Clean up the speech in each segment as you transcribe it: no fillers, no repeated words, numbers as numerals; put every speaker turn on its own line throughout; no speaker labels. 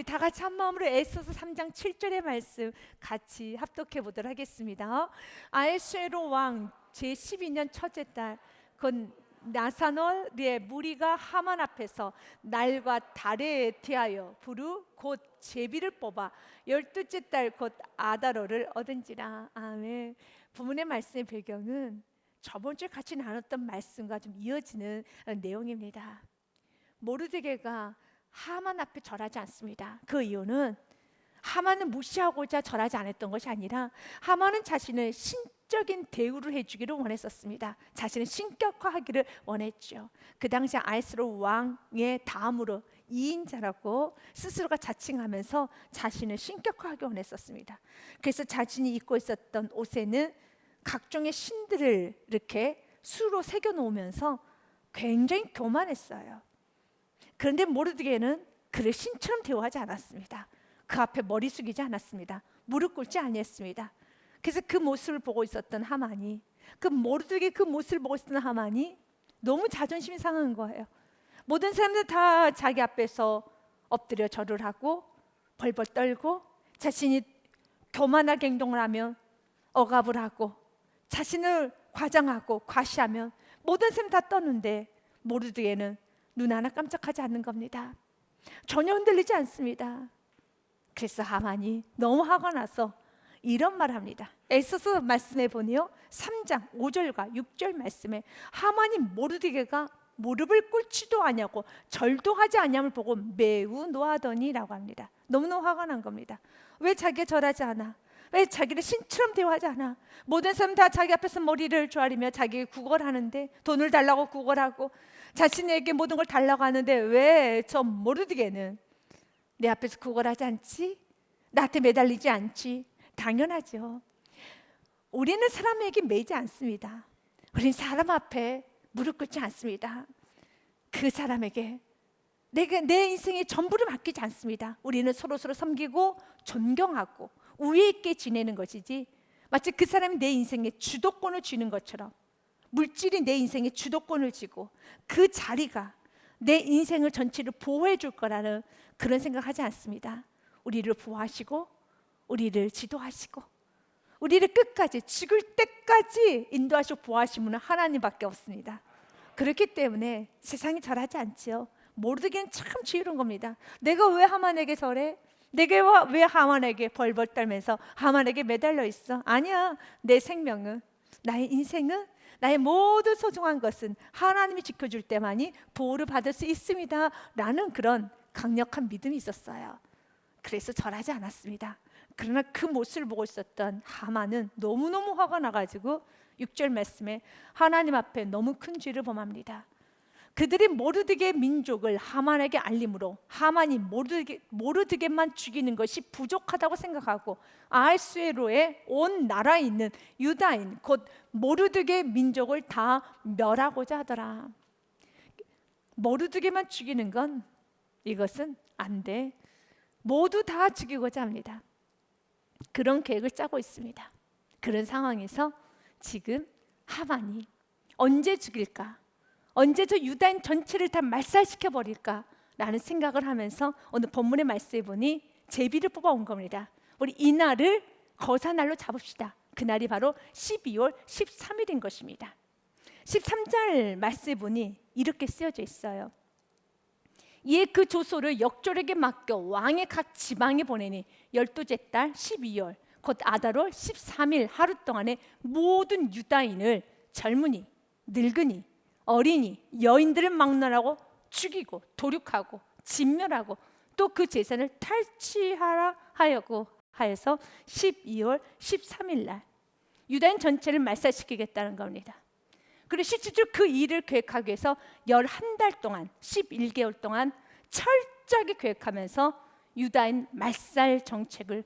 우리 다 같이 한 마음으로 에스더서 3장 7절의 말씀 같이 합독해 보도록 하겠습니다. 아하수에로 왕 제12년 첫째 달 곧 나사널의 무리가 하만 앞에서 날과 달에 대하여 부르 곧 제비를 뽑아 12째 달 곧 아다로를 얻은지라. 아멘. 본문의 말씀의 배경은 저번 주에 같이 나눴던 말씀과 좀 이어지는 내용입니다. 모르드게가 하만 앞에 절하지 않습니다. 그 이유는 하만을 무시하고자 절하지 않았던 것이 아니라 하만은 자신의 신적인 대우를 해주기를 원했었습니다. 자신의 신격화하기를 원했죠. 그 당시 아하수에로 왕의 다음으로 2인자라고 스스로가 자칭하면서 자신을 신격화하기 원했었습니다. 그래서 자신이 입고 있었던 옷에는 각종의 신들을 이렇게 수로 새겨 놓으면서 굉장히 교만했어요. 그런데 모르드게는 그를 신처럼 대우하지 않았습니다. 그 앞에 머리 숙이지 않았습니다. 무릎 꿇지 아니했습니다. 그래서 그 모습을 보고 있었던 하만이, 그 모르드게 그 모습을 보고 있었던 하만이 너무 자존심이 상한 거예요. 모든 사람들 다 자기 앞에서 엎드려 절을 하고 벌벌 떨고 자신이 교만하게 행동을 하면 억압을 하고 자신을 과장하고 과시하면 모든 사람 다 떠는데 모르드게는 눈 하나 깜짝하지 않는 겁니다. 전혀 흔들리지 않습니다. 그래서 하만이 너무 화가 나서 이런 말을 합니다. 에스더서 말씀에 보니요 3장 5절과 6절 말씀에 하만이 모르드게가 무릎을 꿇지도 아니하고 절도 하지 아니함을 보고 매우 노하더니라고 합니다. 너무너무 화가 난 겁니다. 왜 자기가 절하지 않아? 왜 자기를 신처럼 대우하지 않아? 모든 사람 다 자기 앞에서 머리를 조아리며 자기에게 구걸하는데, 돈을 달라고 구걸하고 자신에게 모든 걸 달라고 하는데 왜 저 모르드게는 내 앞에서 구걸하지 않지? 나한테 매달리지 않지? 당연하죠. 우리는 사람에게 매이지 않습니다. 우리는 사람 앞에 무릎 꿇지 않습니다. 그 사람에게 내 인생의 전부를 맡기지 않습니다. 우리는 서로 섬기고 존경하고 우애 있게 지내는 것이지, 마치 그 사람이 내 인생의 주도권을 쥐는 것처럼, 물질이 내 인생의 주도권을 쥐고 그 자리가 내 인생을 전체를 보호해 줄 거라는 그런 생각하지 않습니다. 우리를 보호하시고 우리를 지도하시고 우리를 끝까지 죽을 때까지 인도하시고 보호하신 분은 하나님밖에 없습니다. 그렇기 때문에 세상이 절하지 않지요. 모르드게는 참 지혜로운 겁니다. 내가 왜 하만에게 절해? 내가 왜 하만에게 벌벌 떨면서 하만에게 매달려 있어? 아니야. 내 생명은, 나의 인생은, 나의 모든 소중한 것은 하나님이 지켜줄 때만이 보호를 받을 수 있습니다 라는 그런 강력한 믿음이 있었어요. 그래서 절하지 않았습니다. 그러나 그 모습을 보고 있었던 하만은 너무너무 화가 나가지고 6절 말씀에 하나님 앞에 너무 큰 죄를 범합니다. 그들이 모르드게 민족을 하만에게 알림으로 하만이 모르드게만 죽이는 것이 부족하다고 생각하고 아하수에로의 온 나라에 있는 유다인 곧 모르드게 민족을 다 멸하고자 하더라. 모르드게만 죽이는 건, 이것은 안 돼. 모두 다 죽이고자 합니다. 그런 계획을 짜고 있습니다. 그런 상황에서 지금 하만이 언제 죽일까? 언제 저 유다인 전체를 다 말살시켜 버릴까? 라는 생각을 하면서 오늘 본문의 말씀에 보니 제비를 뽑아온 겁니다. 우리 이날을 거사날로 잡읍시다. 그날이 바로 12월 13일인 것입니다. 13절 말씀에 보니 이렇게 쓰여져 있어요. 이에 그 조소를 역졸에게 맡겨 왕의 각 지방에 보내니 12째 달 12월 곧 아다롤 13일 하루 동안에 모든 유다인을 젊은이, 늙은이, 어린이, 여인들을 막론하고 죽이고 도륙하고 진멸하고 또 그 재산을 탈취하라 하려고 하여서 12월 13일 날 유다인 전체를 말살시키겠다는 겁니다. 그리고 실질적으로 그 일을 계획하기 위해서 11달 동안 11개월 동안 철저하게 계획하면서 유다인 말살 정책을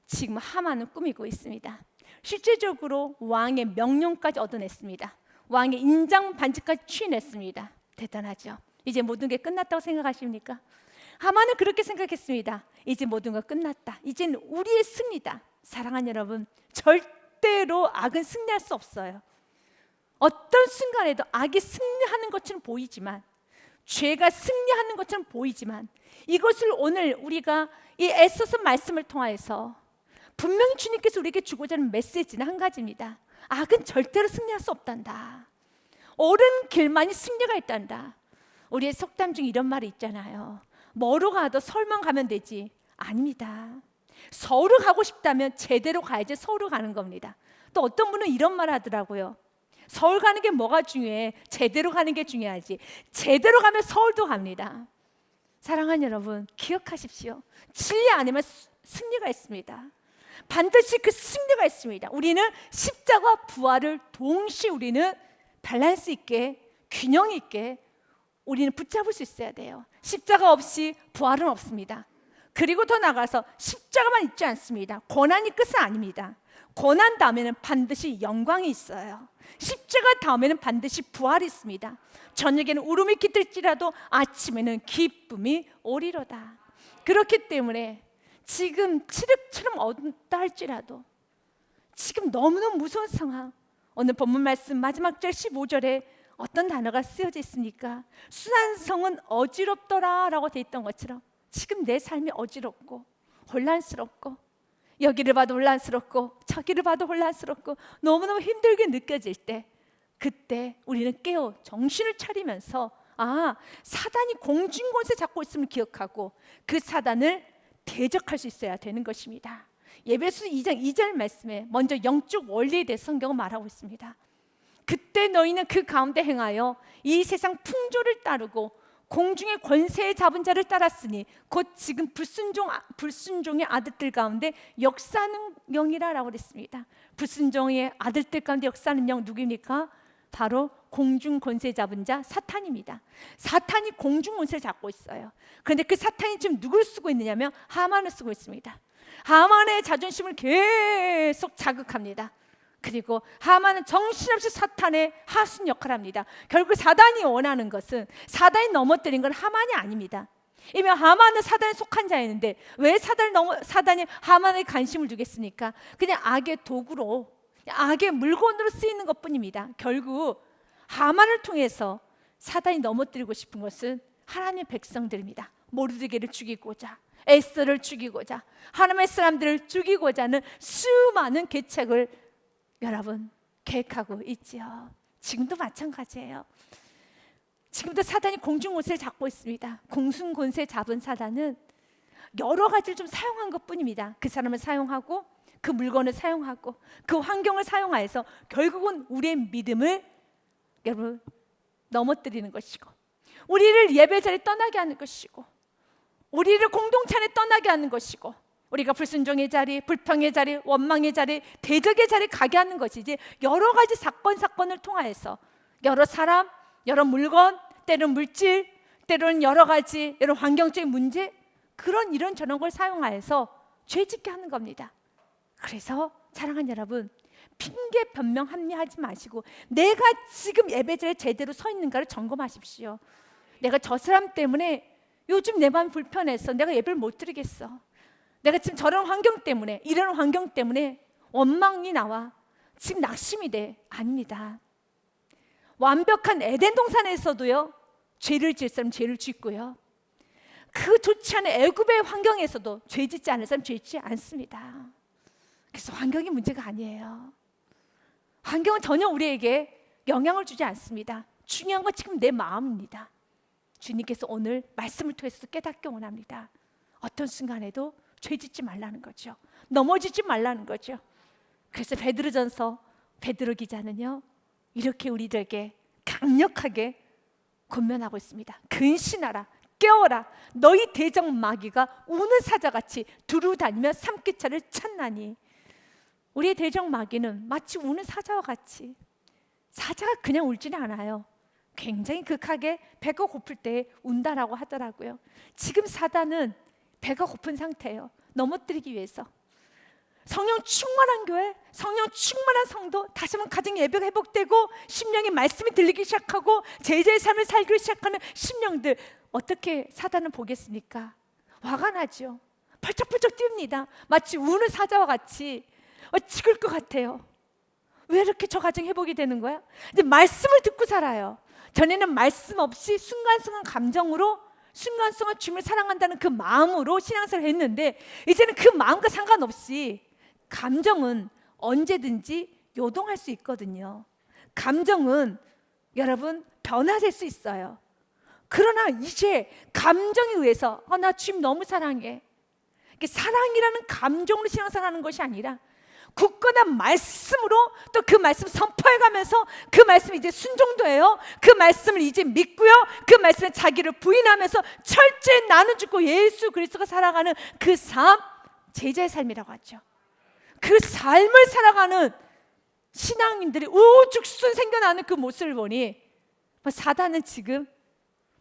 지금 하만은 꾸미고 있습니다. 실제적으로 왕의 명령까지 얻어냈습니다. 왕의 인장 반지까지 취해냈습니다. 대단하죠. 이제 모든 게 끝났다고 생각하십니까? 하만은 그렇게 생각했습니다. 이제 모든 거 끝났다. 이제는 우리의 승리다. 사랑하는 여러분, 절대로 악은 승리할 수 없어요. 어떤 순간에도 악이 승리하는 것처럼 보이지만 죄가 승리하는 것처럼 보이지만 이것을 오늘 우리가 이 에서서 말씀을 통하여서 분명히 주님께서 우리에게 주고자 하는 메시지는 한 가지입니다. 악은 절대로 승리할 수 없단다. 옳은 길만이 승리가 있단다. 우리의 속담 중에 이런 말이 있잖아요. 뭐로 가도 서울만 가면 되지. 아닙니다. 서울을 가고 싶다면 제대로 가야지 서울을 가는 겁니다. 또 어떤 분은 이런 말 하더라고요. 서울 가는 게 뭐가 중요해? 제대로 가는 게 중요하지. 제대로 가면 서울도 갑니다. 사랑하는 여러분, 기억하십시오. 진리 안에만 승리가 있습니다. 반드시 그 승리가 있습니다. 우리는 십자가 부활을 동시에 우리는 밸런스 있게, 균형 있게 우리는 붙잡을 수 있어야 돼요. 십자가 없이 부활은 없습니다. 그리고 더 나아가서 십자가만 있지 않습니다. 고난이 끝은 아닙니다. 고난 다음에는 반드시 영광이 있어요. 십자가 다음에는 반드시 부활이 있습니다. 저녁에는 울음이 깃들지라도 아침에는 기쁨이 오리로다. 그렇기 때문에 지금 칠흑처럼 어둡다 할지라도 지금 너무너무 무서운 상황, 오늘 본문 말씀 마지막 절 15절에 어떤 단어가 쓰여져 있습니까? 순한 성은 어지럽더라 라고 돼 있던 것처럼 지금 내 삶이 어지럽고 혼란스럽고 여기를 봐도 혼란스럽고 저기를 봐도 혼란스럽고 너무너무 힘들게 느껴질 때, 그때 우리는 깨어 정신을 차리면서 사단이 공중권세 잡고 있음을 기억하고 그 사단을 대적할 수 있어야 되는 것입니다. 예배소 2장 2절 말씀에 먼저 영적 원리에 대해 성경은 말하고 있습니다. 그때 너희는 그 가운데 행하여 이 세상 풍조를 따르고 공중의 권세에 잡은 자를 따랐으니 곧 지금 불순종의 아들들 가운데 역사하는 영이라고 그랬습니다. 불순종의 아들들 가운데 역사하는 영 누구입니까? 바로 공중 권세 잡은 자 사탄입니다. 사탄이 공중 권세를 잡고 있어요. 그런데 그 사탄이 지금 누굴 쓰고 있느냐면 하만을 쓰고 있습니다. 하만의 자존심을 계속 자극합니다. 그리고 하만은 정신없이 사탄의 하수인 역할을 합니다. 결국 사단이 원하는 것은, 사단이 넘어뜨린 건 하만이 아닙니다. 이미 하만은 사단에 속한 자였는데 왜 사단이 하만에 관심을 두겠습니까? 그냥 악의 도구로, 악의 물건으로 쓰이는 것뿐입니다. 결국 하만을 통해서 사단이 넘어뜨리고 싶은 것은 하나님의 백성들입니다. 모르드게를 죽이고자, 에스더를 죽이고자, 하나님의 사람들을 죽이고자 하는 수많은 계책을 여러분 계획하고 있지요. 지금도 마찬가지예요. 지금도 사단이 공중권세를 잡고 있습니다. 공중권세 잡은 사단은 여러 가지를 좀 사용한 것뿐입니다. 그 사람을 사용하고 그 물건을 사용하고 그 환경을 사용하여서 결국은 우리의 믿음을 여러분 넘어뜨리는 것이고, 우리를 예배 자리에 떠나게 하는 것이고, 우리를 공동체 안에 떠나게 하는 것이고, 우리가 불순종의 자리, 불평의 자리, 원망의 자리, 대적의 자리에 가게 하는 것이지, 여러 가지 사건을 통하여서 여러 사람, 여러 물건, 때로는 물질, 때로는 여러 가지 여러 환경적인 문제, 그런 이런저런 걸 사용하여서 죄짓게 하는 겁니다. 그래서 사랑하는 여러분, 핑계 변명 합리하지 마시고 내가 지금 예배자리에 제대로 서 있는가를 점검하십시오. 내가 저 사람 때문에 요즘 내 마음이 불편해서 내가 예배를 못 드리겠어. 내가 지금 저런 환경 때문에, 이런 환경 때문에 원망이 나와 지금 낙심이 돼. 아닙니다. 완벽한 에덴 동산에서도요, 죄를 지을 사람 죄를 짓고요, 그 좋지 않은 애굽의 환경에서도 죄 짓지 않을 사람 죄 짓지 않습니다. 그래서 환경이 문제가 아니에요. 환경은 전혀 우리에게 영향을 주지 않습니다. 중요한 건 지금 내 마음입니다. 주님께서 오늘 말씀을 통해서 깨닫기 원합니다. 어떤 순간에도 죄 짓지 말라는 거죠. 넘어지지 말라는 거죠. 그래서 베드로전서 베드로 기자는요, 이렇게 우리들에게 강력하게 권면하고 있습니다. 근신하라, 깨어라. 너희 대적 마귀가 우는 사자같이 두루다니며 삼키차를 찾나니. 우리의 대적 마귀는 마치 우는 사자와 같이, 사자가 그냥 울지는 않아요. 굉장히 극하게 배가 고플 때 운다라고 하더라고요. 지금 사단은 배가 고픈 상태예요. 넘어뜨리기 위해서. 성령 충만한 교회, 성령 충만한 성도, 다시 한번 가정 예배가 회복되고 심령의 말씀이 들리기 시작하고 제자의 삶을 살기 시작하는 심령들, 어떻게 사단은 보겠습니까? 화가 나죠. 펄쩍펄쩍 뜁니다. 마치 우는 사자와 같이 죽을 것 같아요. 왜 이렇게 저 가정이 회복이 되는 거야? 근데 말씀을 듣고 살아요. 전에는 말씀 없이 순간순간 감정으로, 순간순간 주님을 사랑한다는 그 마음으로 신앙생활을 했는데, 이제는 그 마음과 상관없이 감정은 언제든지 요동할 수 있거든요. 감정은 여러분 변화될 수 있어요. 그러나 이제 감정에 의해서 나 주님 너무 사랑해, 사랑이라는 감정으로 신앙생활하는 것이 아니라 굳건한 말씀으로 또 그 말씀 선포해가면서 그 말씀이 이제 순종도예요. 그 말씀을 이제 믿고요, 그 말씀에 자기를 부인하면서 철저히 나눠주고 예수 그리스도가 살아가는 그 삶, 제자의 삶이라고 하죠. 그 삶을 살아가는 신앙인들이 우죽순 생겨나는 그 모습을 보니 사단은 지금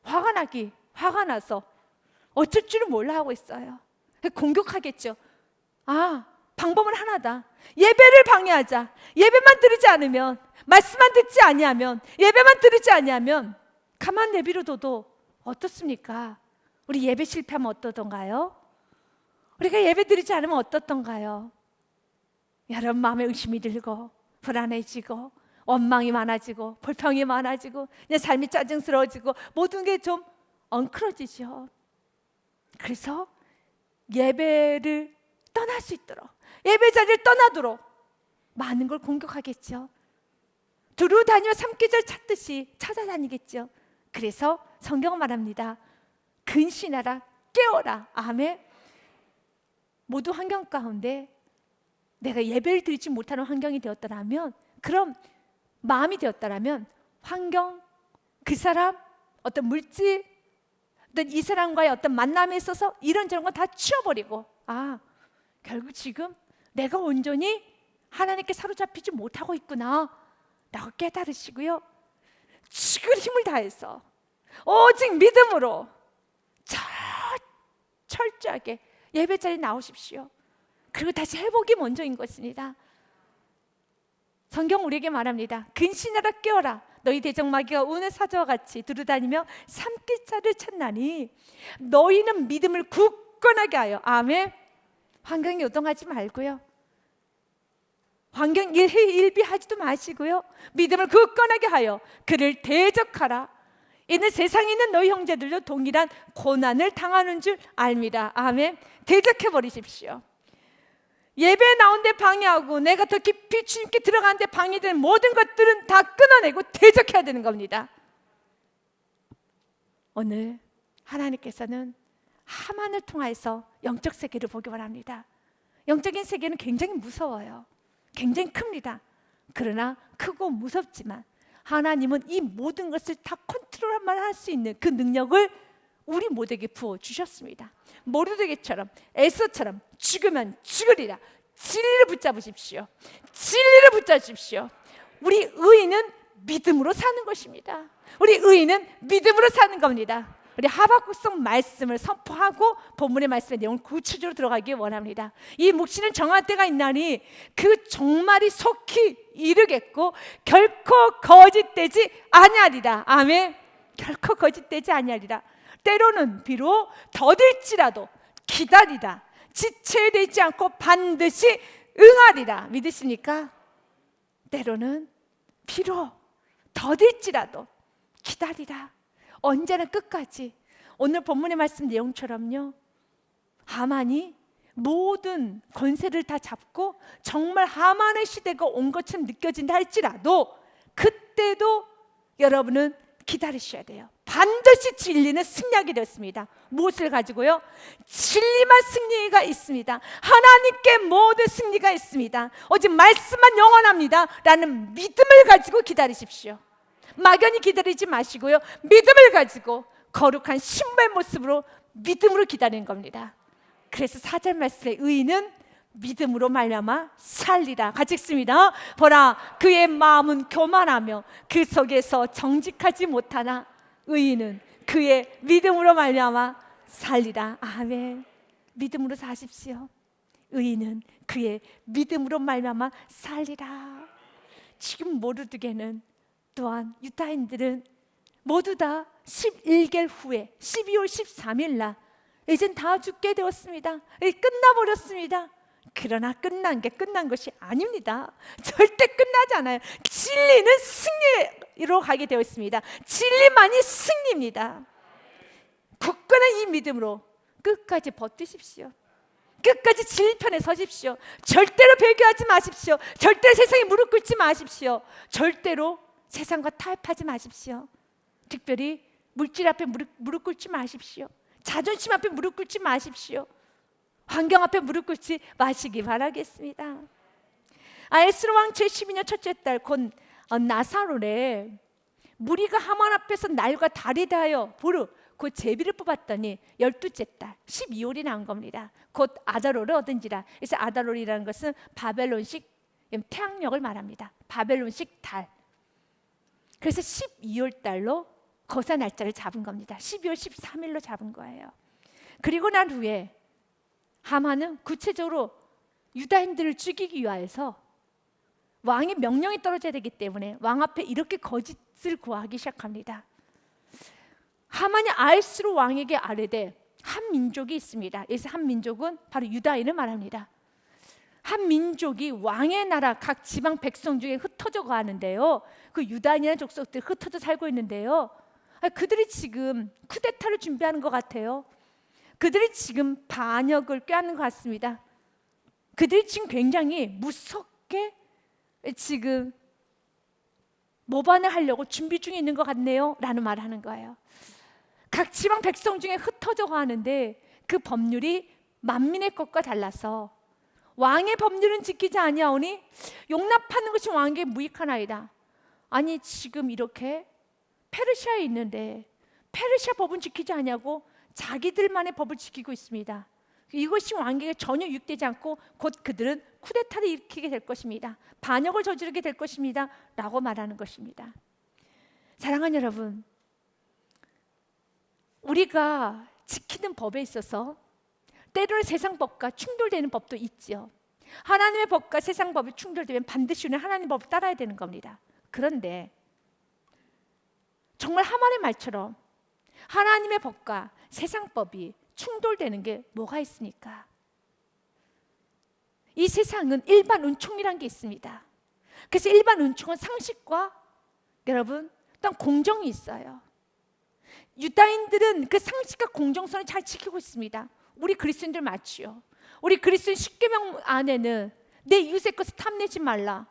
화가 나서 어쩔 줄을 몰라 하고 있어요. 공격하겠죠. 방법은 하나다. 예배를 방해하자. 예배만 드리지 않으면, 말씀만 듣지 아니하면, 예배만 드리지 아니하면 가만 내버려둬도 어떻습니까? 우리 예배 실패하면 어떠던가요? 우리가 예배 드리지 않으면 어떻던가요? 여러분 마음에 의심이 들고 불안해지고 원망이 많아지고 불평이 많아지고 내 삶이 짜증스러워지고 모든 게 좀 엉클어지죠. 그래서 예배를 떠날 수 있도록, 예배 자리를 떠나도록 많은 걸 공격하겠죠. 두루 다니며 삼계절 찾듯이 찾아다니겠죠. 그래서 성경은 말합니다. 근신하라, 깨어라. 아멘. 모두 환경 가운데 내가 예배를 드리지 못하는 환경이 되었더라면, 그럼 마음이 되었더라면 환경, 그 사람, 어떤 물질, 어떤 이 사람과의 어떤 만남에 있어서 이런저런 건 다 치워버리고, 결국 지금 내가 온전히 하나님께 사로잡히지 못하고 있구나 라고 깨달으시고요, 지금 힘을 다해서 오직 믿음으로 철저하게 예배 자리에 나오십시오. 그리고 다시 회복이 먼저인 것입니다. 성경 우리에게 말합니다. 근신하라, 깨어라. 너희 대적마귀가 우는 사자와 같이 두루다니며 삼키자를 찾나니 너희는 믿음을 굳건하게 하여. 아멘. 환경에 요동하지 말고요, 환경 일비하지도 마시고요, 믿음을 굳건하게 하여 그를 대적하라. 이는 세상에 있는 너희 형제들도 동일한 고난을 당하는 줄 압니다. 아멘. 대적해 버리십시오. 예배에 나온 데 방해하고 내가 더 깊이 주님께 들어가는 데 방해되는 모든 것들은 다 끊어내고 대적해야 되는 겁니다. 오늘 하나님께서는 하만을 통해서 영적 세계를 보기 원합니다. 영적인 세계는 굉장히 무서워요. 굉장히 큽니다. 그러나 크고 무섭지만 하나님은 이 모든 것을 다 컨트롤만 할 수 있는 그 능력을 우리 모두에게 부어주셨습니다. 모르드게처럼, 에서처럼 죽으면 죽으리라. 진리를 붙잡으십시오. 진리를 붙잡으십시오. 우리 의인은 믿음으로 사는 것입니다. 우리 의인은 믿음으로 사는 겁니다. 우리 하박국성 말씀을 선포하고 본문의 말씀의 내용을 구체적으로 들어가기 원합니다. 이 묵시는 정할 때가 있나니 그 종말이 속히 이르겠고 결코 거짓되지 아니하리라. 아멘. 결코 거짓되지 아니하리라. 때로는 비록 더딜지라도 기다리다. 지체되지 않고 반드시 응하리라. 믿으십니까? 때로는 비록 더딜지라도 기다리라. 언제나 끝까지. 오늘 본문의 말씀 내용처럼요, 하만이 모든 권세를 다 잡고 정말 하만의 시대가 온 것처럼 느껴진다 할지라도 그때도 여러분은 기다리셔야 돼요. 반드시 진리는 승리하게 되었습니다. 무엇을 가지고요? 진리만 승리가 있습니다. 하나님께 모든 승리가 있습니다. 오직 말씀만 영원합니다 라는 믿음을 가지고 기다리십시오. 막연히 기다리지 마시고요, 믿음을 가지고 거룩한 신부의 모습으로 믿음으로 기다리는 겁니다. 그래서 4절 말씀에 의인은 믿음으로 말미암아 살리라. 같이 읽습니다. 보라, 그의 마음은 교만하며 그 속에서 정직하지 못하나 의인은 그의 믿음으로 말미암아 살리라. 아멘. 믿음으로 사십시오. 의인은 그의 믿음으로 말미암아 살리라. 지금 모르드게는 또한 유다인들은 모두 다 11개월 후에 12월 13일 날 이젠 다 죽게 되었습니다. 끝나버렸습니다. 그러나 끝난 게 끝난 것이 아닙니다. 절대 끝나지 않아요. 진리는 승리로 가게 되어 있습니다. 진리만이 승리입니다. 굳건한 이 믿음으로 끝까지 버티십시오. 끝까지 진리 편에 서십시오. 절대로 배교하지 마십시오. 절대로 세상에 무릎 꿇지 마십시오. 절대로 세상과 타협하지 마십시오. 특별히 물질 앞에 무릎 꿇지 마십시오. 자존심 앞에 무릎 꿇지 마십시오. 환경 앞에 무릎 꿇지 마시기 바라겠습니다. 에스라 왕 제12년 첫째 달 곧 나사롤에 무리가 하만 앞에서 날과 달이 다하여 보르 곧 제비를 뽑았더니 12째 달 12월이 나온 겁니다. 곧 아다롤을 얻은지라. 그래서 아다롤이라는 것은 바벨론식 태양력을 말합니다. 바벨론식 달. 그래서 12월 달로 거사 날짜를 잡은 겁니다. 12월 13일로 잡은 거예요. 그리고 난 후에 하만은 구체적으로 유다인들을 죽이기 위하여서 왕의 명령이 떨어져야 되기 때문에 왕 앞에 이렇게 거짓을 구하기 시작합니다. 하만이 아하스로 왕에게 아뢰되 한 민족이 있습니다. 그래서 한 민족은 바로 유다인을 말합니다. 한 민족이 왕의 나라 각 지방 백성 중에 흩어져 가는데요. 그 유다인이라는 족속들이 흩어져 살고 있는데요. 그들이 지금 쿠데타를 준비하는 것 같아요. 그들이 지금 반역을 꾀하는 것 같습니다. 그들이 지금 굉장히 무섭게 지금 모반을 하려고 준비 중에 있는 것 같네요 라는 말을 하는 거예요. 각 지방 백성 중에 흩어져 가는데 그 법률이 만민의 것과 달라서 왕의 법률은 지키지 아니하오니 용납하는 것이 왕에게 무익하나이다. 아니 지금 이렇게 페르시아에 있는데 페르시아 법은 지키지 아니하고 자기들만의 법을 지키고 있습니다. 이것이 왕에게 전혀 유익되지 않고 곧 그들은 쿠데타를 일으키게 될 것입니다. 반역을 저지르게 될 것입니다 라고 말하는 것입니다. 사랑하는 여러분, 우리가 지키는 법에 있어서 때로는 세상 법과 충돌되는 법도 있죠. 하나님의 법과 세상 법이 충돌되면 반드시 우리는 하나님의 법을 따라야 되는 겁니다. 그런데 정말 하만의 말처럼 하나님의 법과 세상 법이 충돌되는 게 뭐가 있습니까? 이 세상은 일반 은총이라는 게 있습니다. 그래서 일반 은총은 상식과 여러분 어떤 공정이 있어요. 유다인들은 그 상식과 공정성을 잘 지키고 있습니다. 우리 그리스도인들 맞지요. 우리 그리스도인 십계명 안에는 내 이웃의 것을 탐내지 말라.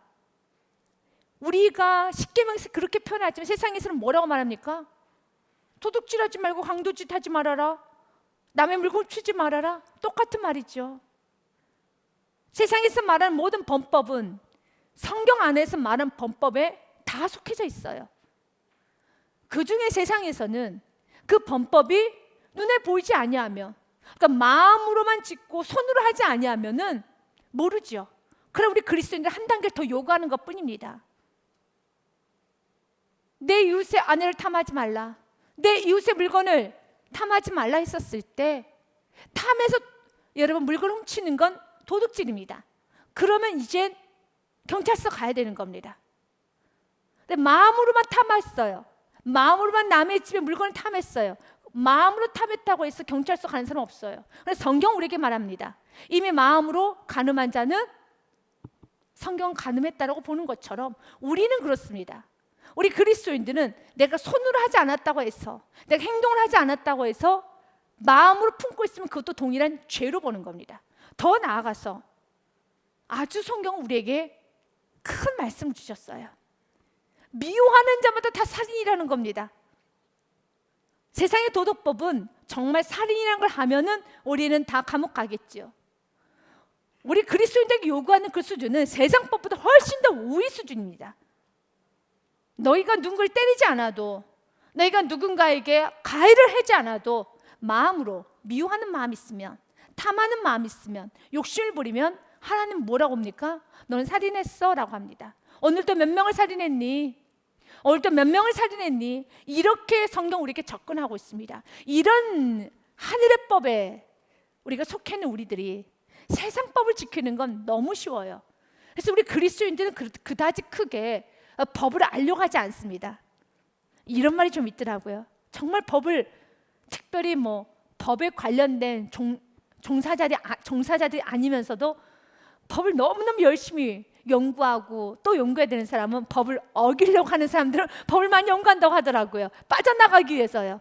우리가 십계명에서 그렇게 표현하지만 세상에서는 뭐라고 말합니까? 도둑질하지 말고 강도짓하지 말아라. 남의 물건 훔치지 말아라. 똑같은 말이죠. 세상에서 말하는 모든 범법은 성경 안에서 말하는 범법에 다 속해져 있어요. 그 중에 세상에서는 그 범법이 눈에 보이지 아니하며, 그러니까 마음으로만 짓고 손으로 하지 아니하면은 모르죠. 그럼 우리 그리스도인들 한 단계 더 요구하는 것뿐입니다. 내 이웃의 아내를 탐하지 말라. 내 이웃의 물건을 탐하지 말라 했었을 때 탐해서 여러분 물건 훔치는 건 도둑질입니다. 그러면 이제 경찰서 가야 되는 겁니다. 근데 마음으로만 탐했어요. 마음으로만 남의 집에 물건을 탐했어요. 마음으로 탐했다고 해서 경찰서 가는 사람 없어요. 그래서 성경 우리에게 말합니다. 이미 마음으로 간음한 자는 성경 간음했다라고 보는 것처럼 우리는 그렇습니다. 우리 그리스도인들은 내가 손으로 하지 않았다고 해서, 내가 행동을 하지 않았다고 해서 마음으로 품고 있으면 그것도 동일한 죄로 보는 겁니다. 더 나아가서 아주 성경은 우리에게 큰 말씀을 주셨어요. 미워하는 자마다 다 살인이라는 겁니다. 세상의 도덕법은 정말 살인이라는 걸 하면은 우리는 다 감옥 가겠죠. 우리 그리스도인들에게 요구하는 그 수준은 세상 법보다 훨씬 더 우위 수준입니다. 너희가 누군가를 때리지 않아도, 너희가 누군가에게 가해를 하지 않아도 마음으로 미워하는 마음이 있으면, 탐하는 마음이 있으면, 욕심을 부리면 하나님 뭐라고 합니까? 너는 살인했어 라고 합니다. 오늘도 몇 명을 살인했니? 오늘도 몇 명을 살인했니? 이렇게 성경 우리에게 접근하고 있습니다. 이런 하늘의 법에 우리가 속해 있는 우리들이 세상 법을 지키는 건 너무 쉬워요. 그래서 우리 그리스도인들은 그다지 크게 법을 알려고 하지 않습니다. 이런 말이 좀 있더라고요. 정말 법을 특별히 뭐 법에 관련된 종사자들이 아니면서도 법을 너무너무 열심히 연구하고 또 연구해야 되는 사람은 법을 어기려고 하는 사람들은 법을 많이 연구한다고 하더라고요. 빠져나가기 위해서요.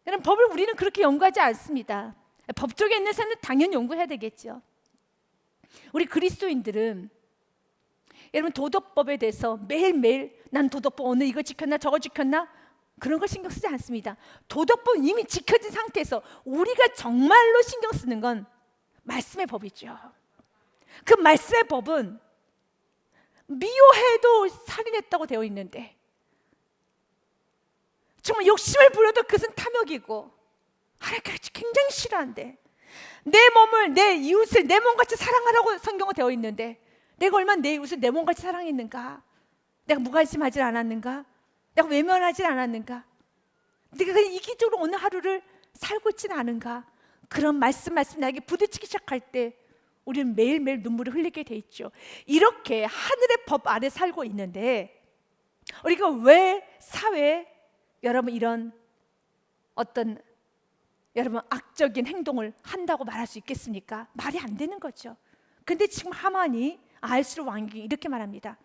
여러분, 법을 우리는 그렇게 연구하지 않습니다. 법 쪽에 있는 사람은 당연히 연구해야 되겠죠. 우리 그리스도인들은 여러분 도덕법에 대해서 매일매일 난 도덕법 오늘 이거 지켰나 저거 지켰나 그런 거 신경 쓰지 않습니다. 도덕법은 이미 지켜진 상태에서 우리가 정말로 신경 쓰는 건 말씀의 법이죠. 그 말씀의 법은 미워해도 살인했다고 되어 있는데, 정말 욕심을 부려도 그것은 탐욕이고 하나님께서 굉장히 싫어한데, 내 몸을 내 이웃을 내 몸같이 사랑하라고 성경에 되어 있는데 내가 얼마나 내 이웃을 내 몸같이 사랑했는가? 내가 무관심하지 않았는가? 내가 외면하지 않았는가? 내가 그냥 이기적으로 오늘 하루를 살고 있지는 않은가? 그런 말씀 나에게 부딪히기 시작할 때 우리는 매일매일 눈물을 흘리게 돼 있죠. 이렇게 하늘의 법 아래 살고 있는데 우리가 왜 사회에 여러분 이런 어떤 여러분 악적인 행동을 한다고 말할 수 있겠습니까? 말이 안 되는 거죠. 근데 지금 하만이 아하스웨로 왕이 이렇게 말합니다.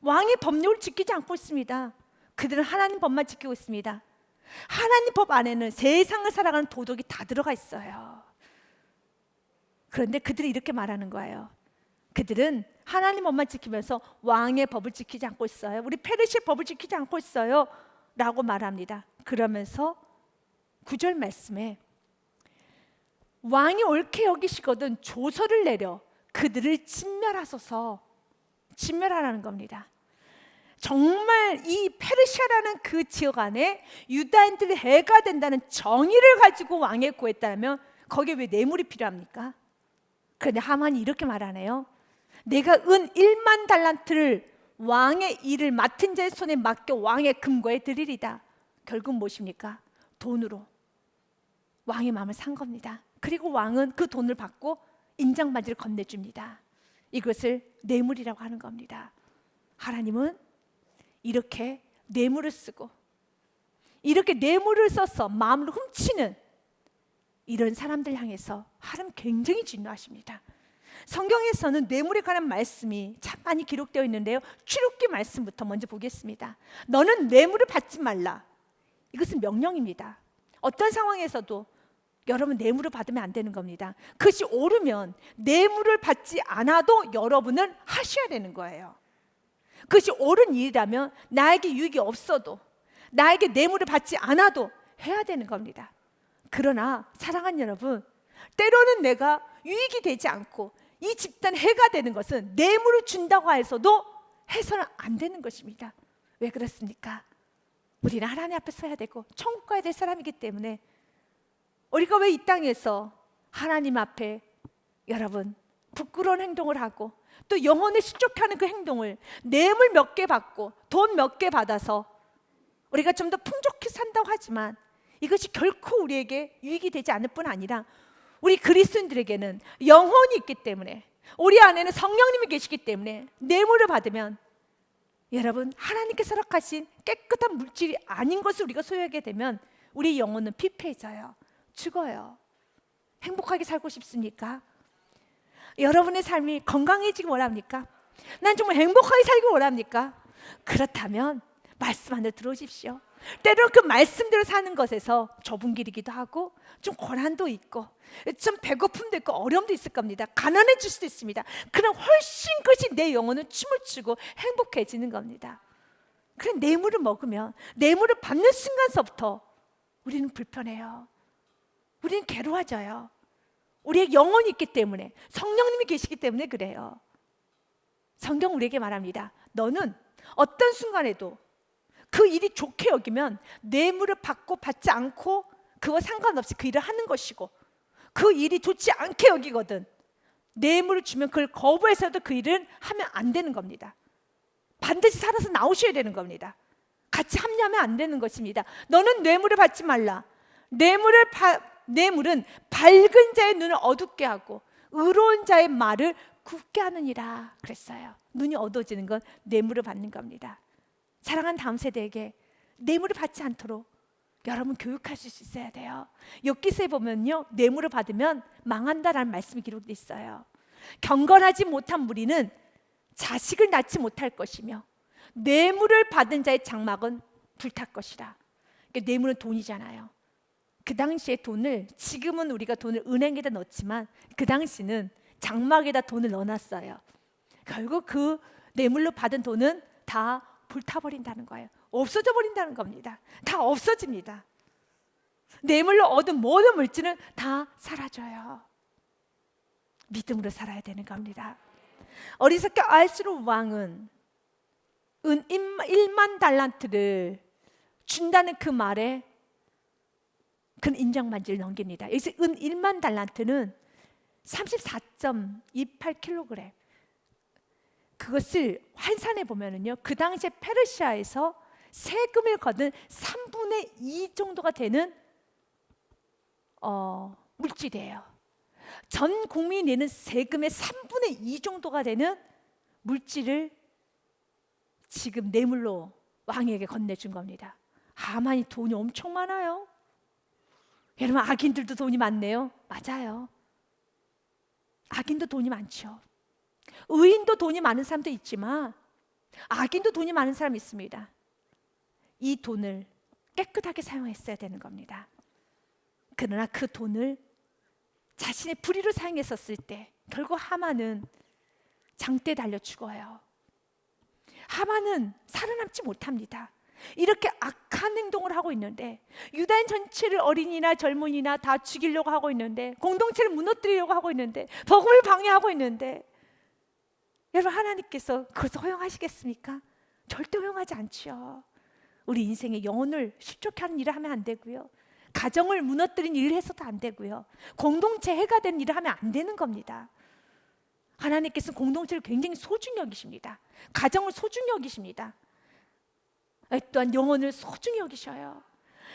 왕이 법률을 지키지 않고 있습니다. 그들은 하나님 법만 지키고 있습니다. 하나님 법 안에는 세상을 살아가는 도덕이 다 들어가 있어요. 그런데 그들이 이렇게 말하는 거예요. 그들은 하나님 법만 지키면서 왕의 법을 지키지 않고 있어요. 우리 페르시아의 법을 지키지 않고 있어요 라고 말합니다. 그러면서 9절 말씀에 왕이 옳게 여기시거든 조서를 내려 그들을 진멸하소서, 진멸하라는 겁니다. 정말 이 페르시아라는 그 지역 안에 유다인들이 해가 된다는 정의를 가지고 왕에 구했다면 거기에 왜 뇌물이 필요합니까? 그런데 하만이 이렇게 말하네요. 내가 은 1만 달란트를 왕의 일을 맡은 자의 손에 맡겨 왕의 금고에 드리리다. 결국 무엇입니까? 돈으로 왕의 마음을 산 겁니다. 그리고 왕은 그 돈을 받고 인장반지를 건네줍니다. 이것을 뇌물이라고 하는 겁니다. 하나님은 이렇게 뇌물을 쓰고 이렇게 뇌물을 써서 마음을 훔치는 이런 사람들 향해서 하나님 굉장히 진노하십니다. 성경에서는 뇌물에 관한 말씀이 참 많이 기록되어 있는데요. 출애굽기 말씀부터 먼저 보겠습니다. 너는 뇌물을 받지 말라. 이것은 명령입니다. 어떤 상황에서도 여러분 뇌물을 받으면 안 되는 겁니다. 그것이 옳으면 뇌물을 받지 않아도 여러분은 하셔야 되는 거예요. 그것이 옳은 일이라면 나에게 유익이 없어도 나에게 뇌물을 받지 않아도 해야 되는 겁니다. 그러나 사랑하는 여러분, 때로는 내가 유익이 되지 않고 이 집단 해가 되는 것은 뇌물을 준다고 해서도 해서는 안 되는 것입니다. 왜 그렇습니까? 우리는 하나님 앞에 서야 되고 천국 가야 될 사람이기 때문에 우리가 왜 이 땅에서 하나님 앞에 여러분 부끄러운 행동을 하고 또 영혼을 실족하는 그 행동을 뇌물 몇 개 받고 돈 몇 개 받아서 우리가 좀 더 풍족히 산다고 하지만 이것이 결코 우리에게 유익이 되지 않을 뿐 아니라 우리 그리스도인들에게는 영혼이 있기 때문에 우리 안에는 성령님이 계시기 때문에 뇌물을 받으면 여러분 하나님께서 허락하신 깨끗한 물질이 아닌 것을 우리가 소유하게 되면 우리 영혼은 피폐해져요. 죽어요. 행복하게 살고 싶습니까? 여러분의 삶이 건강해지기 원합니까? 난 정말 행복하게 살기 원합니까? 그렇다면 말씀 안에 들어오십시오. 때로는 그 말씀대로 사는 것에서 좁은 길이기도 하고 좀 고난도 있고 좀 배고픔도 있고 어려움도 있을 겁니다. 가난해질 수도 있습니다. 그럼 훨씬 그것이 내 영혼은 춤을 추고 행복해지는 겁니다. 그럼 뇌물을 먹으면 뇌물을 받는 순간서부터 우리는 불편해요. 우리는 괴로워져요. 우리의 영혼이 있기 때문에 성령님이 계시기 때문에 그래요. 성경 우리에게 말합니다. 너는 어떤 순간에도 그 일이 좋게 여기면 뇌물을 받고 받지 않고 그와 상관없이 그 일을 하는 것이고 그 일이 좋지 않게 여기거든 뇌물을 주면 그걸 거부해서도 그 일을 하면 안 되는 겁니다. 반드시 살아서 나오셔야 되는 겁니다. 같이 합류하면 안 되는 것입니다. 너는 뇌물을 받지 말라. 뇌물은 밝은 자의 눈을 어둡게 하고 의로운 자의 말을 굳게 하느니라 그랬어요. 눈이 어두워지는 건 뇌물을 받는 겁니다. 사랑하는 다음 세대에게 뇌물을 받지 않도록 여러분 교육하실 수 있어야 돼요. 욥기서에 보면요, 뇌물을 받으면 망한다라는 말씀이 기록되어 있어요. 경건하지 못한 무리는 자식을 낳지 못할 것이며 뇌물을 받은 자의 장막은 불탈 것이라. 그러니까 뇌물은 돈이잖아요. 그 당시에 돈을, 지금은 우리가 돈을 은행에다 넣지만 그 당시는 장막에다 돈을 넣어놨어요. 결국 그 뇌물로 받은 돈은 다 불타버린다는 거예요. 없어져 버린다는 겁니다. 다 없어집니다. 뇌물로 얻은 모든 물질은 다 사라져요. 믿음으로 살아야 되는 겁니다. 어리석게 아하스로 왕은 은 1만 달란트를 준다는 그 말에 그는 인정반지를 넘깁니다. 여기서 은 1만 달란트는 34.28kg. 그것을 환산해 보면은요, 그 당시에 페르시아에서 세금을 거둔 3분의 2 정도가 되는 물질이에요. 전 국민이 내는 세금의 3분의 2 정도가 되는 물질을 지금 뇌물로 왕에게 건네준 겁니다. 하만이 돈이 엄청 많아요. 여러분, 악인들도 돈이 많네요. 맞아요. 악인도 돈이 많죠. 의인도 돈이 많은 사람도 있지만 악인도 돈이 많은 사람이 있습니다. 이 돈을 깨끗하게 사용했어야 되는 겁니다. 그러나 그 돈을 자신의 불의로 사용했었을 때 결국 하만은 장대에 달려 죽어요. 하만은 살아남지 못합니다. 이렇게 악한 행동을 하고 있는데, 유다인 전체를, 어린이나 젊은이나 다 죽이려고 하고 있는데, 공동체를 무너뜨리려고 하고 있는데, 복음을 방해하고 있는데, 여러분, 하나님께서 그것을 허용하시겠습니까? 절대 허용하지 않죠. 우리 인생의 영혼을 실족케 하는 일을 하면 안 되고요, 가정을 무너뜨린 일을 해서도 안 되고요, 공동체 해가 되는 일을 하면 안 되는 겁니다. 하나님께서는 공동체를 굉장히 소중히 여기십니다. 가정을 소중히 여기십니다. 또한 영혼을 소중히 여기셔요.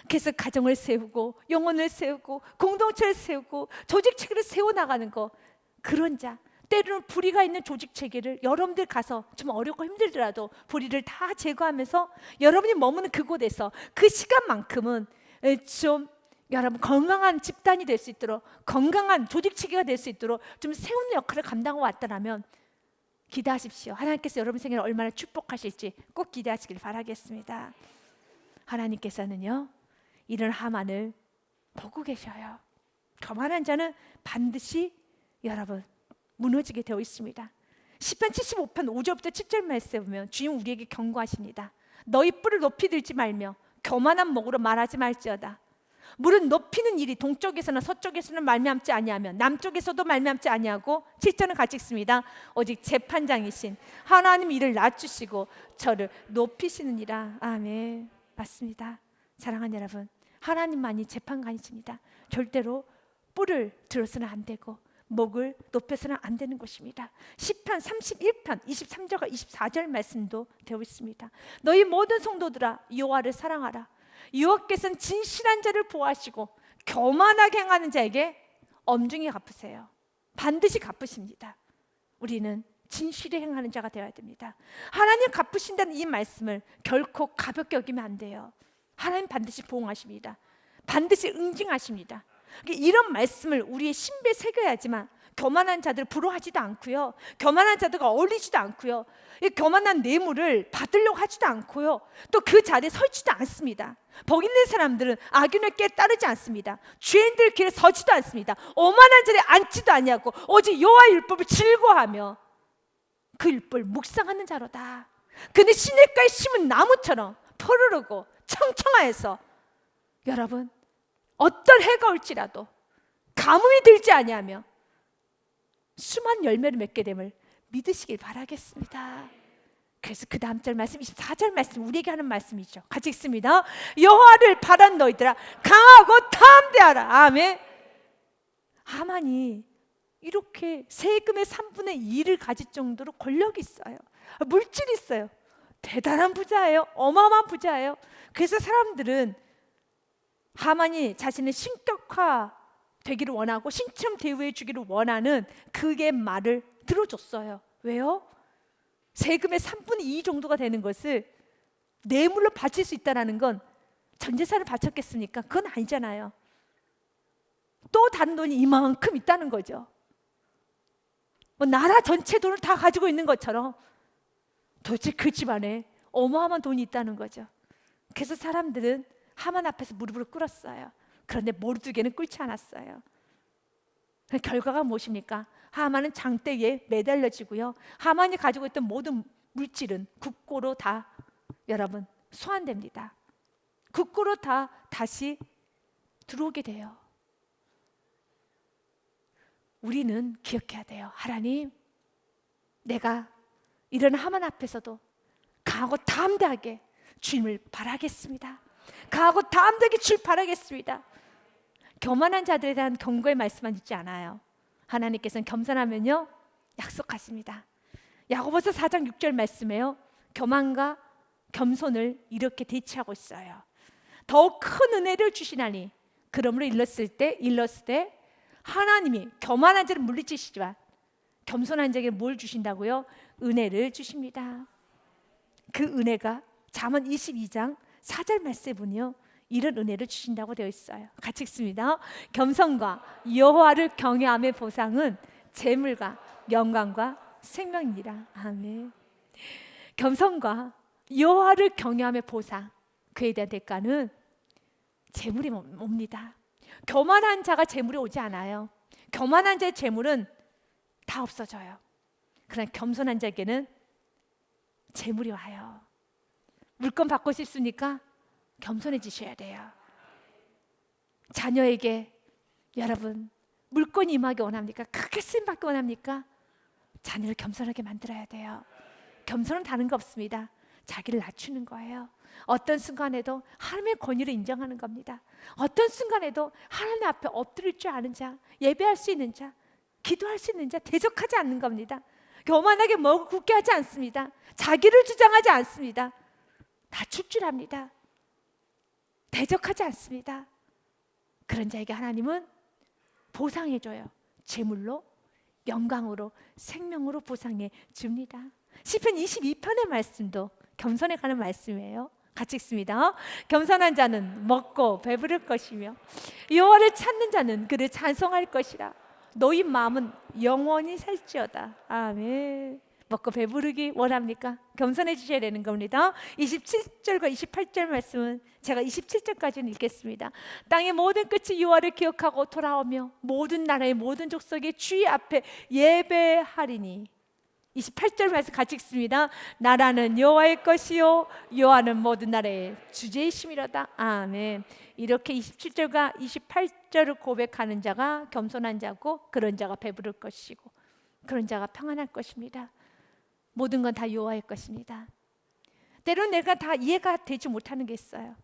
그래서 가정을 세우고 영혼을 세우고 공동체를 세우고 조직체계를 세워나가는 거, 그런 자, 때로는 불의가 있는 조직체계를 여러분들 가서 좀 어렵고 힘들더라도 불의를 다 제거하면서 여러분이 머무는 그곳에서 그 시간만큼은 좀 여러분 건강한 집단이 될 수 있도록, 건강한 조직체계가 될 수 있도록 좀 세우는 역할을 감당하고 왔다면 기대하십시오. 하나님께서 여러분 생애를 얼마나 축복하실지 꼭 기대하시길 바라겠습니다. 하나님께서는요, 이런 하만을 보고 계셔요. 거만한 자는 반드시 여러분 무너지게 되어 있습니다. 시편 75편 5절부터 7절 말씀에 보면 주님 우리에게 경고하십니다. 너희 뿔을 높이 들지 말며 교만한 목으로 말하지 말지어다. 물은 높이는 일이 동쪽에서나 서쪽에서는 말미암지 아니하며 남쪽에서도 말미암지 아니하고, 7절은 같이 읽습니다. 오직 재판장이신 하나님 이를 낮추시고 저를 높이시느니라. 아멘. 맞습니다. 사랑하는 여러분, 하나님만이 재판관이십니다. 절대로 뿔을 들어서는 안 되고 목을 높여서는 안 되는 것입니다. 시편 31편 23절과 24절 말씀도 되어 있습니다. 너희 모든 성도들아 여호와를 사랑하라. 여호와께서는 진실한 자를 보호하시고 교만하게 행하는 자에게 엄중히 갚으세요. 반드시 갚으십니다. 우리는 진실히 행하는 자가 되어야 됩니다. 하나님 갚으신다는 이 말씀을 결코 가볍게 여기면 안 돼요. 하나님 반드시 보응하십니다. 반드시 응징하십니다. 이런 말씀을 우리의 신비에 새겨야지만 교만한 자들을 부러워하지도 않고요, 교만한 자들과 어울리지도 않고요, 이 교만한 뇌물을 받으려고 하지도 않고요, 또 그 자리에 서 있지도 않습니다. 복 있는 사람들은 악인의 길에 따르지 않습니다. 죄인들 길에 서지도 않습니다. 오만한 자리에 앉지도 아니하고 오직 여호와의 율법을 즐거워하며 그 율법을 묵상하는 자로다. 근데 시냇가에 심은 나무처럼 푸르르고 청청하여서 여러분 어떤 해가 올지라도 가뭄이 들지 아니하며 수많은 열매를 맺게 됨을 믿으시길 바라겠습니다. 그래서 그 다음 절 말씀 24절 말씀 우리에게 하는 말씀이죠. 같이 읽습니다. 여호와를 바란 너희들아 강하고 담대하라. 아멘. 하만이 이렇게 세금의 3분의 2를 가질 정도로 권력이 있어요. 물질이 있어요. 대단한 부자예요. 어마어마한 부자예요. 그래서 사람들은 하만이 자신의 신격화 되기를 원하고 신참 대우해 주기를 원하는 그의 말을 들어줬어요. 왜요? 세금의 3분의 2 정도가 되는 것을 뇌물로 바칠 수 있다는 건 전 재산을 바쳤겠습니까? 그건 아니잖아요. 또 다른 돈이 이만큼 있다는 거죠. 뭐 나라 전체 돈을 다 가지고 있는 것처럼 도대체 그 집안에 어마어마한 돈이 있다는 거죠. 그래서 사람들은 하만 앞에서 무릎을 꿇었어요. 그런데 모르드게는 꿇지 않았어요. 결과가 무엇입니까? 하만은 장대에 매달려지고요. 하만이 가지고 있던 모든 물질은 국고로 다 여러분 소환됩니다. 국고로 다 다시 들어오게 돼요. 우리는 기억해야 돼요. 하나님, 내가 이런 하만 앞에서도 강하고 담대하게 주님을 바라겠습니다. 강하고 담대하게 주를 바라겠습니다. 교만한 자들에 대한 경고의 말씀만 있지 않아요. 하나님께서는 겸손하면요 약속하십니다. 야고보서 4장 6절 말씀에요, 교만과 겸손을 이렇게 대치하고 있어요. 더욱 큰 은혜를 주시나니 그러므로 일렀을 때 하나님이 교만한 자를 물리치시지만 겸손한 자에게 뭘 주신다고요? 은혜를 주십니다. 그 은혜가 잠언 22장 4절 말씀에 보면요 이런 은혜를 주신다고 되어 있어요. 같이 읽습니다. 겸손과 여호와를 경외함의 보상은 재물과 영광과 생명이니라. 아멘. 겸손과 여호와를 경외함의 보상, 그에 대한 대가는 재물이 옵니다. 교만한 자가 재물이 오지 않아요. 교만한 자의 재물은 다 없어져요. 그러나 겸손한 자에게는 재물이 와요. 물건 받고 싶습니까? 겸손해지셔야 돼요. 자녀에게 여러분 물건이 임하기 원합니까? 크게 쓰임받기 원합니까? 자녀를 겸손하게 만들어야 돼요. 겸손은 다른 거 없습니다. 자기를 낮추는 거예요. 어떤 순간에도 하나님의 권위를 인정하는 겁니다. 어떤 순간에도 하나님 앞에 엎드릴 줄 아는 자, 예배할 수 있는 자, 기도할 수 있는 자, 대적하지 않는 겁니다. 교만하게 먹고 굳게 하지 않습니다. 자기를 주장하지 않습니다. 낮출 줄 압니다. 대적하지 않습니다. 그런 자에게 하나님은 보상해줘요. 재물로, 영광으로, 생명으로 보상해 줍니다. 시편 22편의 말씀도 겸손에 관한 말씀이에요. 같이 읽습니다. 겸손한 자는 먹고 배부를 것이며 여호와를 찾는 자는 그를 찬송할 것이라. 너희 마음은 영원히 살지어다. 아멘. 먹고 배부르기 원합니까? 겸손해지셔야 되는 겁니다. 27절과 28절 말씀은 제가 27절까지는 읽겠습니다. 땅의 모든 끝이 여호와를 기억하고 돌아오며 모든 나라의 모든 족속의 주의 앞에 예배하리니. 28절 말씀 같이 읽습니다. 나라는 여호와의 것이요 여호와는 모든 나라의 주제이심이로다. 아멘. 이렇게 27절과 28절을 고백하는 자가 겸손한 자고, 그런 자가 배부를 것이고 그런 자가 평안할 것입니다. 모든 건 다 여호와의 것입니다. 때로는 내가 다 이해가 되지 못하는 게 있어요.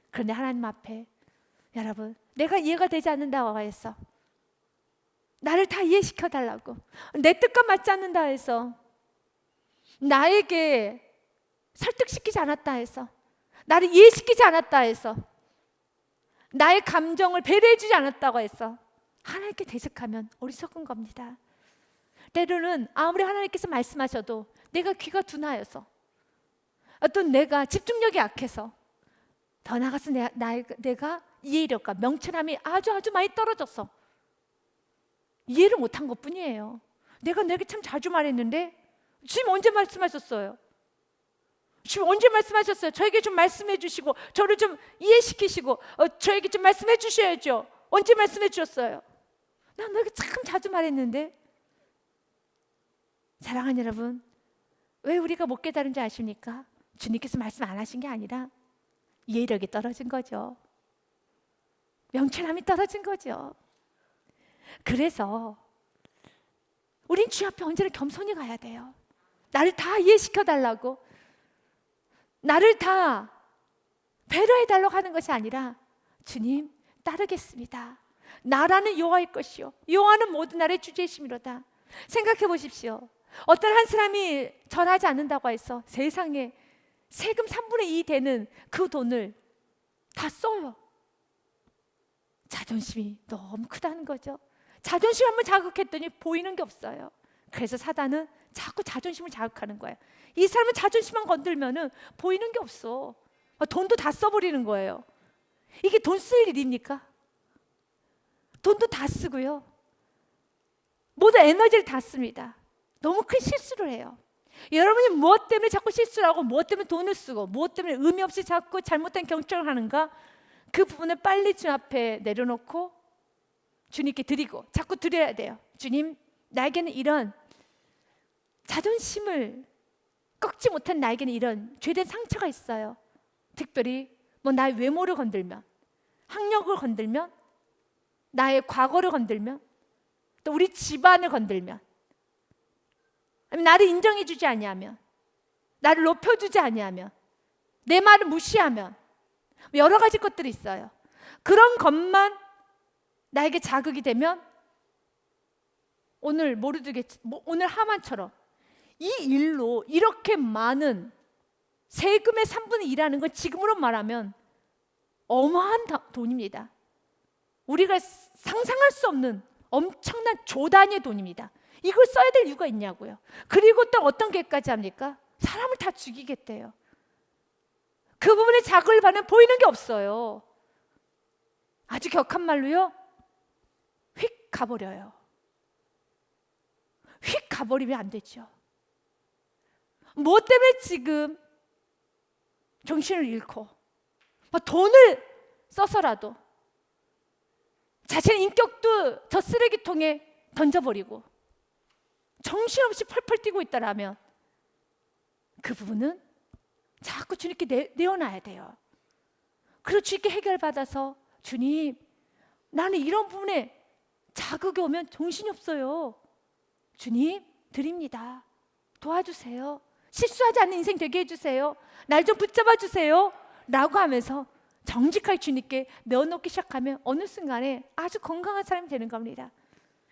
그런데 하나님 앞에 여러분, 내가 이해가 되지 않는다고 해서 나를 다 이해시켜 달라고, 내 뜻과 맞지 않는다 해서 나에게 설득시키지 않았다 해서, 나를 이해시키지 않았다 해서, 나의 감정을 배려해주지 않았다고 해서 하나님께 대적하면 어리석은 겁니다. 때로는 아무리 하나님께서 말씀하셔도 내가 귀가 둔하여서, 어떤 내가 집중력이 약해서, 더 나아가서 내가 이해력과 명철함이 아주 많이 떨어져서 이해를 못한 것뿐이에요. 내가 내게 참 자주 말했는데 주님 언제 말씀하셨어요? 주님 언제 말씀하셨어요? 저에게 좀 말씀해 주시고 저를 좀 이해시키시고 저에게 좀 말씀해 주셔야죠. 언제 말씀해 주셨어요? 난 너에게 참 자주 말했는데. 사랑하는 여러분, 왜 우리가 못 깨달은지 아십니까? 주님께서 말씀 안 하신 게 아니라 이해력이 떨어진 거죠. 명철함이 떨어진 거죠. 그래서 우린 주 앞에 언제나 겸손히 가야 돼요. 나를 다 이해시켜달라고, 나를 다 배려해달라고 하는 것이 아니라, 주님 따르겠습니다. 나라는 여호와의 것이요 여호와는 모든 나라의 주제이심이로다. 생각해 보십시오. 어떤 한 사람이 절하지 않는다고 해서 세상에 세금 3분의 2 되는 그 돈을 다 써요. 자존심이 너무 크다는 거죠. 자존심 한번 자극했더니 보이는 게 없어요. 그래서 사단은 자꾸 자존심을 자극하는 거예요. 이 사람은 자존심만 건들면은 보이는 게 없어. 돈도 다 써버리는 거예요. 이게 돈 쓸 일입니까? 돈도 다 쓰고요. 모든 에너지를 다 씁니다. 너무 큰 실수를 해요. 여러분이 무엇 때문에 자꾸 실수를 하고 무엇 때문에 돈을 쓰고 무엇 때문에 의미 없이 자꾸 잘못된 경청을 하는가? 그 부분을 빨리 주님 앞에 내려놓고 주님께 드리고 자꾸 드려야 돼요. 주님, 나에게는 이런 자존심을 꺾지 못한 나에게는 이런 죄된 상처가 있어요. 특별히 뭐 나의 외모를 건들면, 학력을 건들면, 나의 과거를 건들면, 또 우리 집안을 건들면, 아니면 나를 인정해주지 아니하면, 나를 높여주지 아니하면, 내 말을 무시하면, 여러 가지 것들이 있어요. 그런 것만 나에게 자극이 되면 오늘 모르겠지, 오늘 하만처럼 이 일로 이렇게 많은 세금의 3분의 1이라는 건 지금으로 말하면 어마한 돈입니다. 우리가 상상할 수 없는 엄청난 조 단위의 돈입니다. 이걸 써야 될 이유가 있냐고요. 그리고 또 어떤 계획까지 합니까? 사람을 다 죽이겠대요. 그 부분에 자극을 받으면 보이는 게 없어요. 아주 격한 말로요, 휙 가버려요. 휙 가버리면 안 되죠. 뭐 때문에 지금 정신을 잃고 돈을 써서라도 자신의 인격도 저 쓰레기통에 던져버리고 정신없이 펄펄 뛰고 있다라면 그 부분은 자꾸 주님께 내어놔야 돼요. 그리고 주님께 해결받아서 주님, 나는 이런 부분에 자극이 오면 정신이 없어요. 주님, 드립니다. 도와주세요. 실수하지 않는 인생 되게 해주세요. 날 좀 붙잡아 주세요. 라고 하면서 정직하게 주님께 내어놓기 시작하면 어느 순간에 아주 건강한 사람이 되는 겁니다.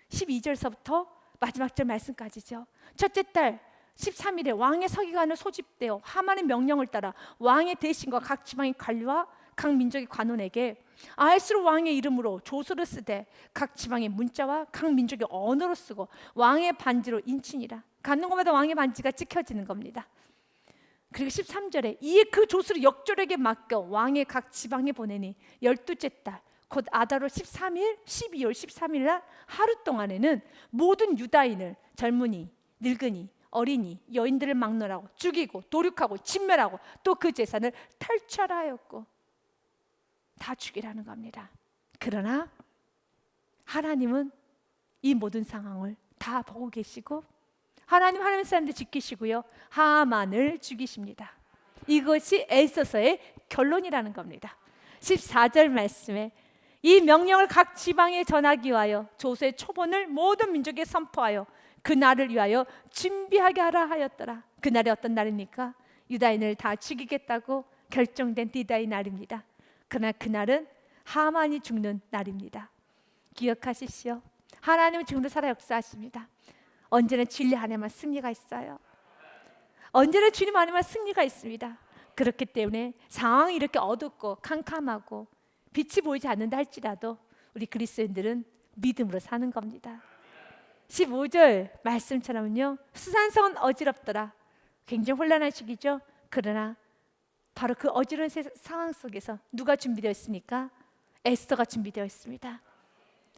12절서부터 마지막 절 말씀까지죠. 첫째 달 13일에 왕의 서기관을 소집되어 하만의 명령을 따라 왕의 대신과 각 지방의 관리와 각 민족의 관원에게 아하스로 왕의 이름으로 조서를 쓰되 각 지방의 문자와 각 민족의 언어로 쓰고 왕의 반지로 인치니라. 가는 곳마다 왕의 반지가 찍혀지는 겁니다. 그리고 13절에 이에 그 조서를 역졸에게 맡겨 왕의 각 지방에 보내니 12째 달 곧 아다로 13일 12월 13일 날 하루 동안에는 모든 유다인을 젊은이, 늙은이, 어린이, 여인들을 막론하고 죽이고 도륙하고 진멸하고 또 그 재산을 탈취하였고 다 죽이라는 겁니다. 그러나 하나님은 이 모든 상황을 다 보고 계시고 하나님 사람들 지키시고요, 하만을 죽이십니다. 이것이 에스더서의 결론이라는 겁니다. 14절 말씀에 이 명령을 각 지방에 전하기 위하여 조서의 초본을 모든 민족에 선포하여 그날을 위하여 준비하게 하라 하였더라. 그날이 어떤 날입니까? 유다인을 다 죽이겠다고 결정된 디다의 날입니다. 그러나 그날은 하만이 죽는 날입니다. 기억하십시오. 하나님은 지금도 살아 역사하십니다. 언제나 진리 안에만 승리가 있어요. 언제나 주님 안에만 승리가 있습니다. 그렇기 때문에 상황이 이렇게 어둡고 캄캄하고 빛이 보이지 않는다 할지라도 우리 그리스도인들은 믿음으로 사는 겁니다. 15절 말씀처럼요, 수산성은 어지럽더라. 굉장히 혼란한 시기죠. 그러나 바로 그 어지러운 상황 속에서 누가 준비되어 있습니까? 에스더가 준비되어 있습니다.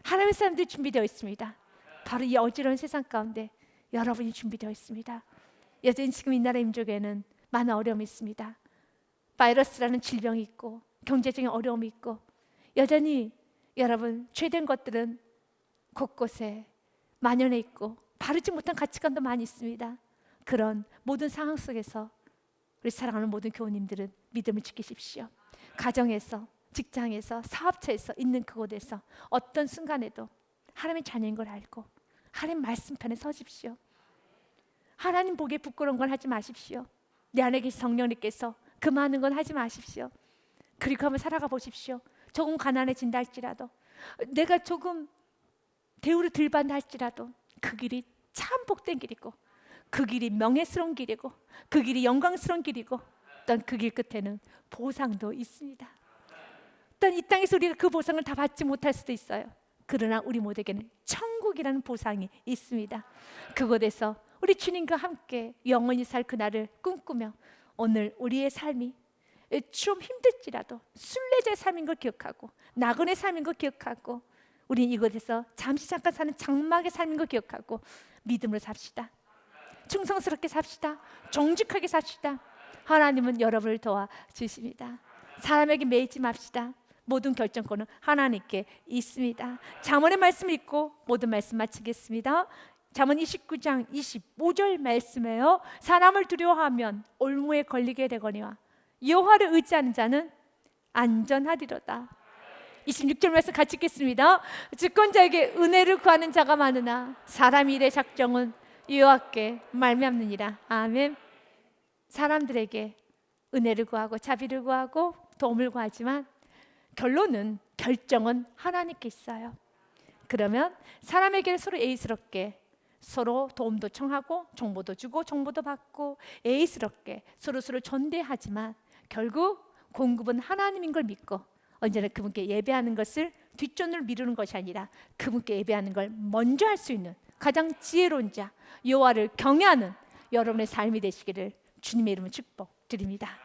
하나님의 사람들이 준비되어 있습니다. 바로 이 어지러운 세상 가운데 여러분이 준비되어 있습니다. 여전히 지금 이 나라 민족에는 많은 어려움이 있습니다. 바이러스라는 질병이 있고 경제적인 어려움이 있고 여전히 여러분 죄된 것들은 곳곳에 만연해 있고 바르지 못한 가치관도 많이 있습니다. 그런 모든 상황 속에서 우리 사랑하는 모든 교우님들은 믿음을 지키십시오. 가정에서, 직장에서, 사업처에서 있는 그곳에서 어떤 순간에도 하나님의 자녀인 걸 알고 하나님 말씀편에 서십시오. 하나님 보기에 부끄러운 건 하지 마십시오. 내 안에 계신 성령님께서 그 많은 건 하지 마십시오. 그리고 한번 살아가 보십시오. 조금 가난해진다 할지라도, 내가 조금 대우를 덜 받는다 할지라도 그 길이 참 복된 길이고 그 길이 명예스러운 길이고 그 길이 영광스러운 길이고 어떤 그 길 끝에는 보상도 있습니다. 어떤 이 땅에서 우리가 그 보상을 다 받지 못할 수도 있어요. 그러나 우리 모두에게는 천국이라는 보상이 있습니다. 그곳에서 우리 주님과 함께 영원히 살 그날을 꿈꾸며 오늘 우리의 삶이 좀 힘들지라도 순례자의 삶인 걸 기억하고 나그네 삶인 걸 기억하고 우리 이곳에서 잠시 잠깐 사는 장막의 삶인 걸 기억하고 믿음으로 삽시다. 충성스럽게 삽시다. 정직하게 삽시다. 하나님은 여러분을 도와주십니다. 사람에게 매이지 맙시다. 모든 결정권은 하나님께 있습니다. 잠언의 말씀을 읽고 모든 말씀 마치겠습니다. 잠언 29장 25절 말씀에요. 사람을 두려워하면 올무에 걸리게 되거니와 여호와를 의지하는 자는 안전하리로다. 26절 말씀 같이 읽겠습니다. 주권자에게 은혜를 구하는 자가 많으나 사람 일의 작정은 여호와께 말미암느니라. 아멘. 사람들에게 은혜를 구하고 자비를 구하고 도움을 구하지만 결정은 하나님께 있어요. 그러면 사람에게 서로 예의스럽게 서로 도움도 청하고 정보도 주고 정보도 받고 예의스럽게 서로서로 존대하지만 결국 공급은 하나님인 걸 믿고 언제나 그분께 예배하는 것을 뒷전으로 미루는 것이 아니라 그분께 예배하는 걸 먼저 할 수 있는 가장 지혜로운 자 여호와를 경외하는 여러분의 삶이 되시기를 주님의 이름으로 축복드립니다.